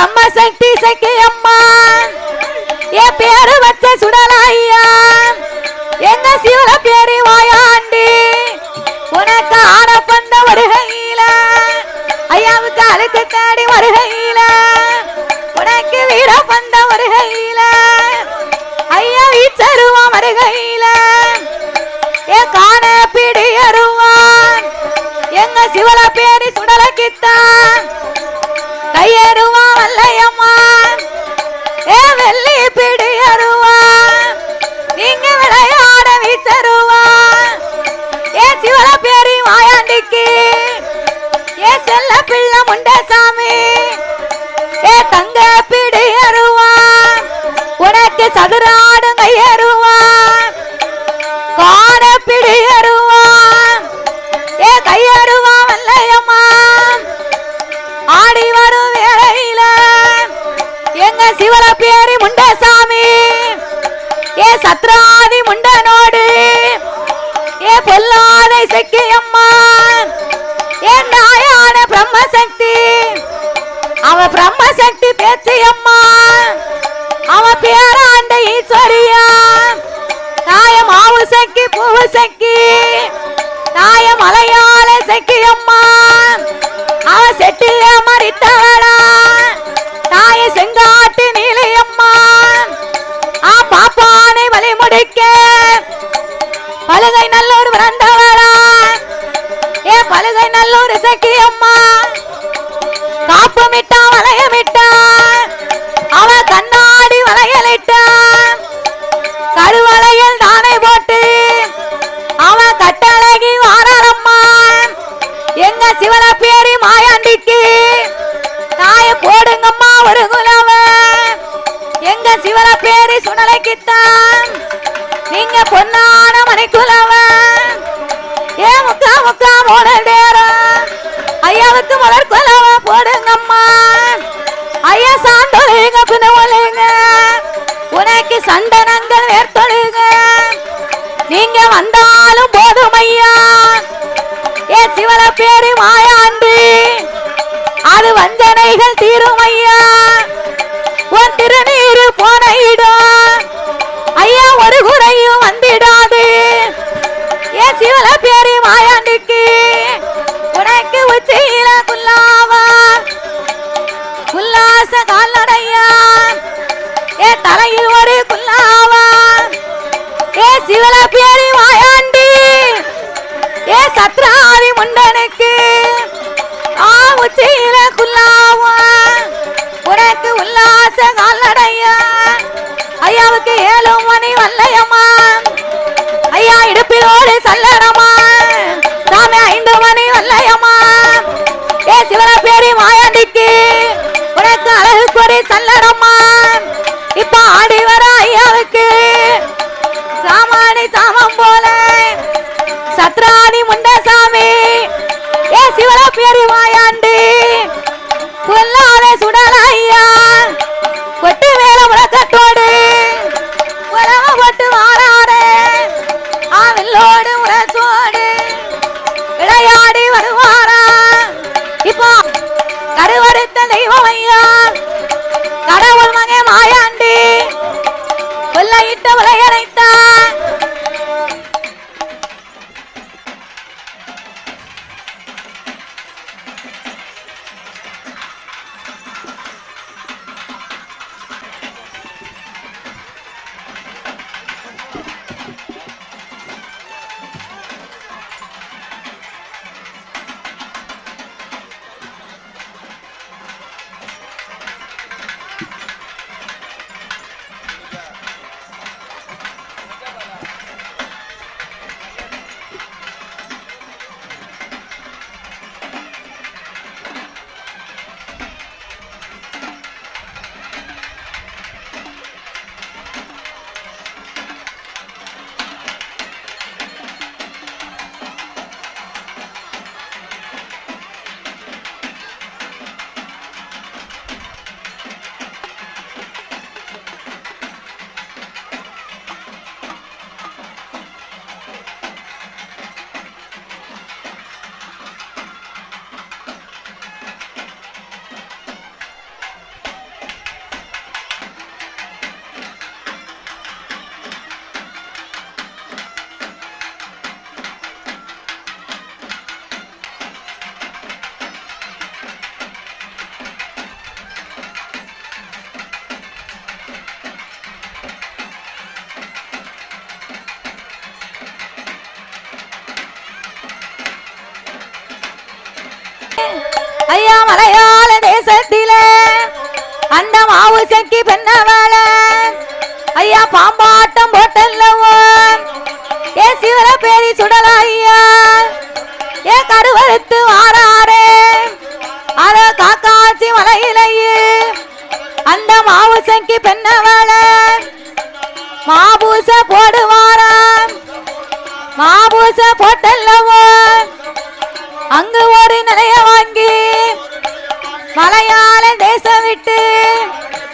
பிரம்ம சக்தி சக்தி அம்மா என் பேரு வச்ச சுடலாயா எங்க சிவல பேரு வாயாண்டி உனக்கு ஆன பண்ண வருகையில ஐயாவுக்கு அழுக்கு தேடி வருகையில உனக்கு வீர பண்ட வருகையில ஐயா வீச்சருவா வருகையில என் காண பிடி அருவான் எங்க சிவல பேரு சுடலக்கித்தான் கையேறுவா வல்லையம்மா ஏ வெள்ளி பிடி அருவான் நீங்க விளையாட வீச்சருவான் ஏ சிவல பேரி வாயாண்டிக்கு ஏ செல்ல பிள்ளை முண்டசாமி ஏ தங்க பிடி அருவான் உனக்கு சதுராடு கையருவான் காண பிடி அருவான் ஏ கையருவான் வல்லையம்மா ஆடி வரும் வேளையில எங்க சிவல பேரி முண்டசாமி ஏ சத்ராதி முண்டனோடு ஏ பொல்லாத சக்கியம்மா ஏ நாயான பிரம்மசக்தி அவ பிரம்மசக்தி பேச்சியம்மா அவ பேராண்ட ஈஸ்வரியா நாய மாவு சக்கி பூவு சக்கி நாய மலையாள சக்கியம்மா அவ செட்டில மறித்தவளா நாய செங்காட்டு நீலையம்மா பாப்பானை வழி முடிக்க பழுகை நல்லூர் பிறந்தவளா ஏ பழுகை நல்லூர் சக்கியம்மா காப்பு மிட்டா வளையமிட்டா அவ கண்ணாடி வளையலிட்டா கருவளையல் தானே போட்டு அவ கட்டழகி வாரம்மா எங்க சிவல பேரி மாயாண்டிக்கு தாய போடுங்கம்மா ஒரு குலவ எங்க சிவல பேரி சுடலைக்குத்தான் நீங்க பொன்னான மணிக்குலவ ஏ முக்கா முக்கா மோடல் தேரம் ஐயாவுக்கு மலர் குலவ போடுங்கம்மா ஐயா சாந்தொழுங்க புனவொழுங்க உனக்கு சண்டனங்கள் வேர்த்தொழுங்க நீங்க வந்தாலும் போதும் ஐயா ஏ சிவல பேரு மாயாண்டி அது வஞ்சனைகள் தீரும் ஐயா உன் திருநீரு போன இடம் ஐயா ஒரு குறையும் வந்திடாது ஏ சிவல பேரு மாயாண்டிக்கு உனக்கு உச்சியில குல்லாவா குல்லாச கால்நடையா ஏ தலையில் ஒரு குல்லாவா ஏ சிவல பேரு மாயாண்டி ஏ சத்ராதி முண்டனுக்கு உச்சியில குல்லாவா உனக்கு உல்லாச கால்நடையா ஐயாவுக்கு 7 மணி வல்லையம்மா ஐயா இடுப்பிலோடு சல்லடமா சாமி 5 மணி வல்லையம்மா ஏ சிவன பேரி மாயாண்டிக்கு உனக்கு அழகு கொடி சல்லடமா இப்ப ஆடி வர ஐயாவுக்கு சாமானி சாமம் போல சத்ராணி முண்டசாமி ஏ சிவன பேரி மாயாண்டி கொல்லாத சுடல ஐயா கொட்டு வேல முழக்கத்தோடு உலக போட்டு வாராரே ஆவில்லோடு உரசோடு விளையாடி வருவாரா இப்போ கருவறுத்த தெய்வம் ஐயா கடவுள் மகே மாயாண்டி கொல்லையிட்ட விளையரைத்தான் ஐயா மலையாள தேசத்திலே அந்த மாவு சக்கி பெண்ணவள ஐயா பாம்பாட்டம் போட்டல்லவோ ஏ சிவர பேரி சுடலா ஐயா ஏ கருவறுத்து வாராரே அத காக்காச்சி மலையிலேயே அந்த மாவு சக்கி பெண்ணவள மாபூச போடுவாராம் மாபூச போட்டல்லவோ அங்கு ஒரு நிலைய வாங்கி மலையாள தேசம் விட்டு